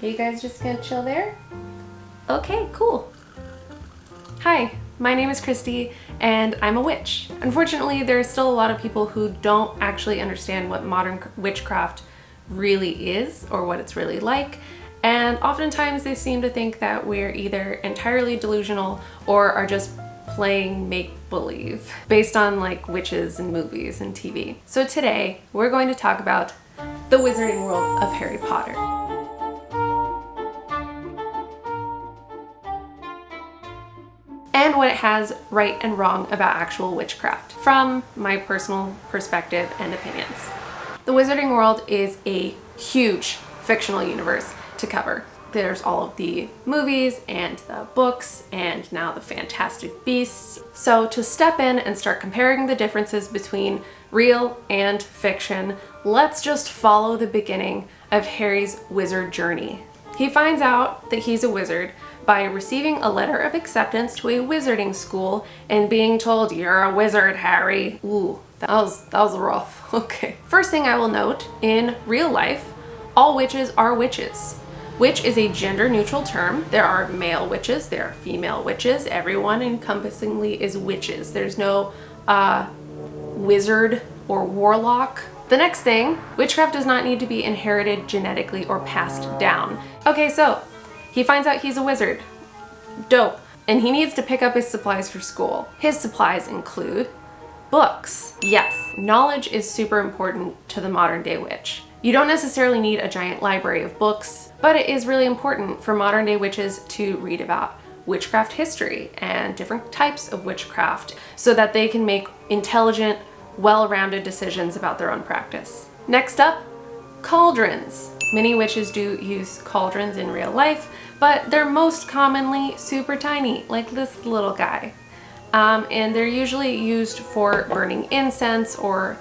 Are you guys just gonna chill there? Okay, cool. Hi, my name is Christy and I'm a witch. Unfortunately, there's still a lot of people who don't actually understand what modern witchcraft really is or what it's really like. And oftentimes they seem to think that we're either entirely delusional or are just playing make-believe based on like witches and movies and TV. So today we're going to talk about the wizarding world of Harry Potter. And what it has right and wrong about actual witchcraft from my personal perspective and opinions. The wizarding world is a huge fictional universe to cover. There's all of the movies and the books and now the fantastic beasts. So to step in and start comparing the differences between real and fiction, let's just follow the beginning of Harry's wizard journey. He finds out that he's a wizard by receiving a letter of acceptance to a wizarding school and being told, "You're a wizard, Harry." Ooh, that was rough. Okay. First thing I will note, in real life, all witches are witches. Witch is a gender-neutral term. There are male witches, there are female witches. Everyone encompassingly is witches. There's no wizard or warlock. The next thing, witchcraft does not need to be inherited genetically or passed down. Okay, so he finds out he's a wizard. Dope. And he needs to pick up his supplies for school. His supplies include books. Yes, knowledge is super important to the modern day witch. You don't necessarily need a giant library of books, but it is really important for modern day witches to read about witchcraft history and different types of witchcraft so that they can make intelligent, well-rounded decisions about their own practice. Next up, cauldrons. Many witches do use cauldrons in real life, but they're most commonly super tiny, like this little guy. And they're usually used for burning incense or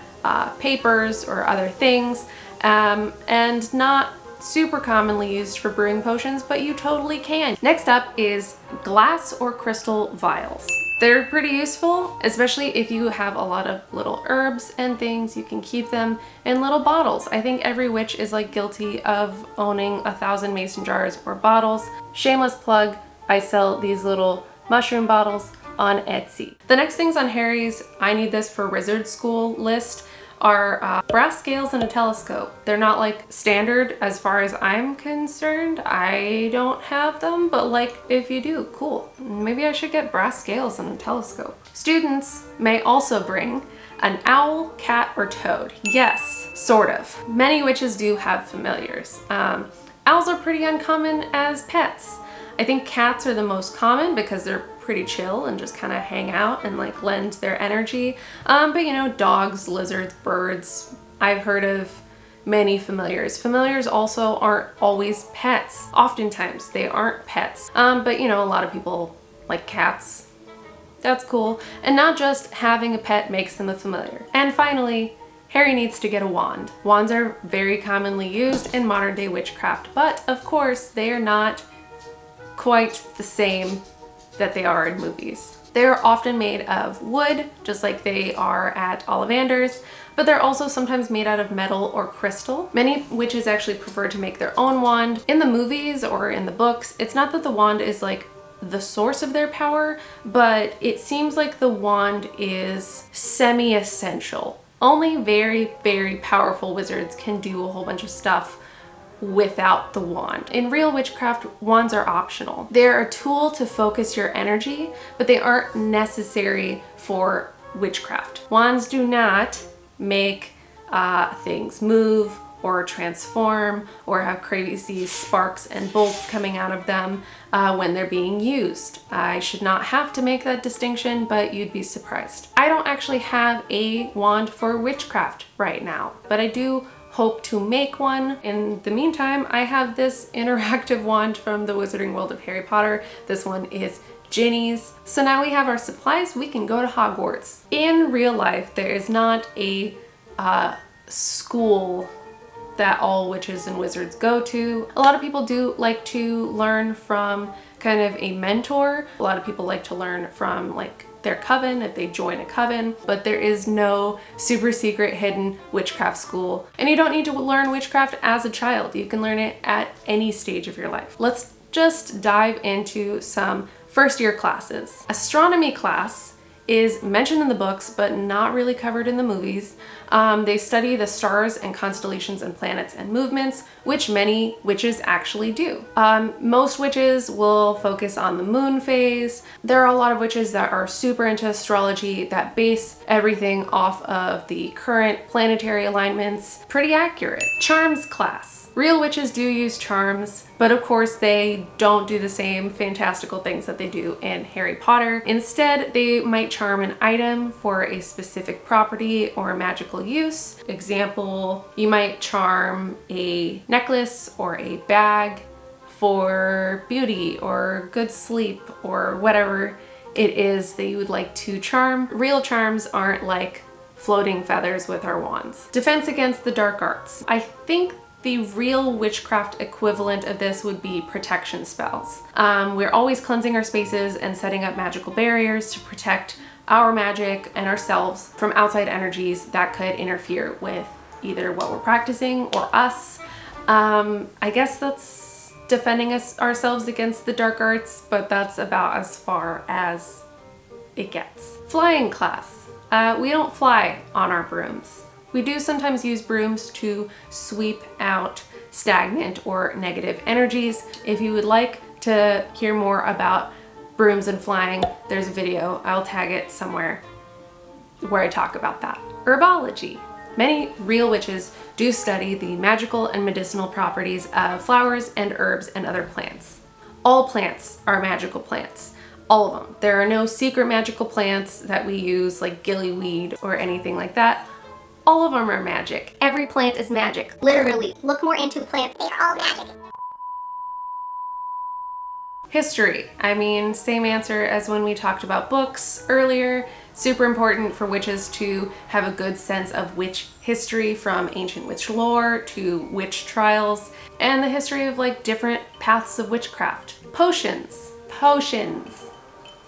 papers or other things, and not super commonly used for brewing potions, but you totally can. Next up is glass or crystal vials. They're pretty useful, especially if you have a lot of little herbs and things. You can keep them in little bottles. I think every witch is like guilty of owning 1,000 mason jars or bottles. Shameless plug, I sell these little mushroom bottles on Etsy. The next things on Harry's I need this for wizard school list are brass scales and a telescope. They're not like standard as far as I'm concerned. I don't have them, but like if you do, cool. Maybe I should get brass scales and a telescope. Students may also bring an owl, cat, or toad. Yes, sort of. Many witches do have familiars. Owls are pretty uncommon as pets. I think cats are the most common because they're pretty chill and just kind of hang out and like lend their energy. But you know, dogs, lizards, birds, I've heard of many familiars. Familiars also aren't always pets. Oftentimes they aren't pets. But you know, a lot of people like cats. That's cool. And not just having a pet makes them a familiar. And finally, Harry needs to get a wand. Wands are very commonly used in modern day witchcraft, but of course they are not quite the same that they are in movies. They're often made of wood, just like they are at Ollivander's, but they're also sometimes made out of metal or crystal. Many witches actually prefer to make their own wand. In the movies or in the books, it's not that the wand is like the source of their power, but it seems like the wand is semi-essential. Only very, very powerful wizards can do a whole bunch of stuff without the wand. In real witchcraft, wands are optional. They're a tool to focus your energy, but they aren't necessary for witchcraft. Wands do not make things move or transform or have crazy sparks and bolts coming out of them when they're being used. I should not have to make that distinction, but you'd be surprised. I don't actually have a wand for witchcraft right now, but I do hope to make one. In the meantime, I have this interactive wand from the Wizarding World of Harry Potter. This one is Ginny's. So now we have our supplies, we can go to Hogwarts. In real life, there is not a school that all witches and wizards go to. A lot of people do like to learn from kind of a mentor. A lot of people like to learn from like their coven, if they join a coven, but there is no super secret hidden witchcraft school. And you don't need to learn witchcraft as a child. You can learn it at any stage of your life. Let's just dive into some first year classes. Astronomy class is mentioned in the books, but not really covered in the movies. They study the stars and constellations and planets and movements, which many witches actually do. Most witches will focus on the moon phase. There are a lot of witches that are super into astrology that base everything off of the current planetary alignments. Pretty accurate. Charms class. Real witches do use charms, but of course they don't do the same fantastical things that they do in Harry Potter. Instead, they might charm an item for a specific property or magical use. Example, you might charm a necklace or a bag for beauty or good sleep or whatever it is that you would like to charm. Real charms aren't like floating feathers with our wands. Defense against the dark arts. I think the real witchcraft equivalent of this would be protection spells. We're always cleansing our spaces and setting up magical barriers to protect our magic and ourselves from outside energies that could interfere with either what we're practicing or us. I guess that's defending ourselves against the dark arts, but that's about as far as it gets. Flying class. We don't fly on our brooms. We do sometimes use brooms to sweep out stagnant or negative energies. If you would like to hear more about brooms and flying, there's a video, I'll tag it somewhere where I talk about that. Herbology. Many real witches do study the magical and medicinal properties of flowers and herbs and other plants. All plants are magical plants. All of them. There are no secret magical plants that we use like gillyweed or anything like that. All of them are magic. Every plant is magic. Literally. Look more into plants. They are all magic. History. I mean, same answer as when we talked about books earlier. Super important for witches to have a good sense of witch history, from ancient witch lore to witch trials, and the history of like different paths of witchcraft. Potions. Potions.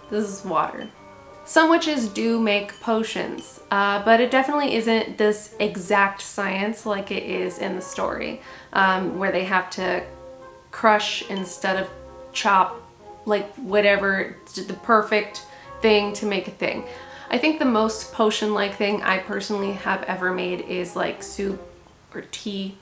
This is water. Some witches do make potions, but it definitely isn't this exact science like it is in the story, where they have to crush instead of chop, like whatever, the perfect thing to make a thing. I think the most potion-like thing I personally have ever made is like soup or tea.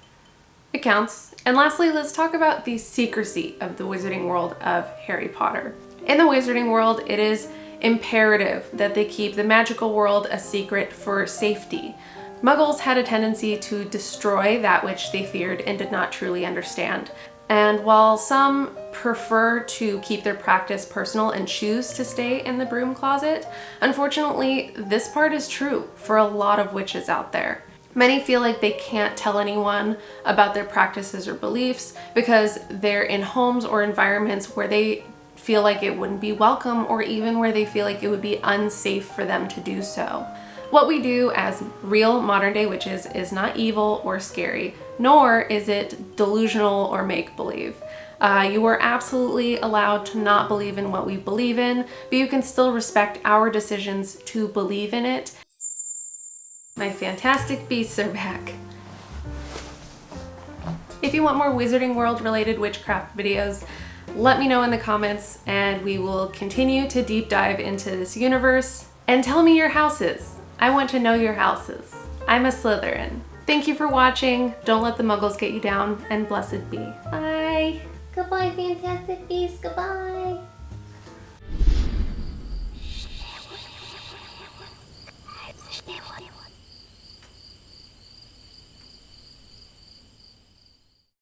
It counts. And lastly, let's talk about the secrecy of the wizarding world of Harry Potter. In the wizarding world, it is imperative that they keep the magical world a secret for safety. Muggles had a tendency to destroy that which they feared and did not truly understand. And while some prefer to keep their practice personal and choose to stay in the broom closet, unfortunately, this part is true for a lot of witches out there. Many feel like they can't tell anyone about their practices or beliefs because they're in homes or environments where they feel like it wouldn't be welcome, or even where they feel like it would be unsafe for them to do so. What we do as real modern day witches is not evil or scary, nor is it delusional or make-believe. You are absolutely allowed to not believe in what we believe in, but you can still respect our decisions to believe in it. My fantastic beasts are back. If you want more Wizarding World related witchcraft videos, let me know in the comments and we will continue to deep dive into this universe. And tell me your houses. I want to know your houses. I'm a Slytherin. Thank you for watching. Don't let the muggles get you down, and blessed be. Bye. Goodbye, fantastic beasts. Goodbye.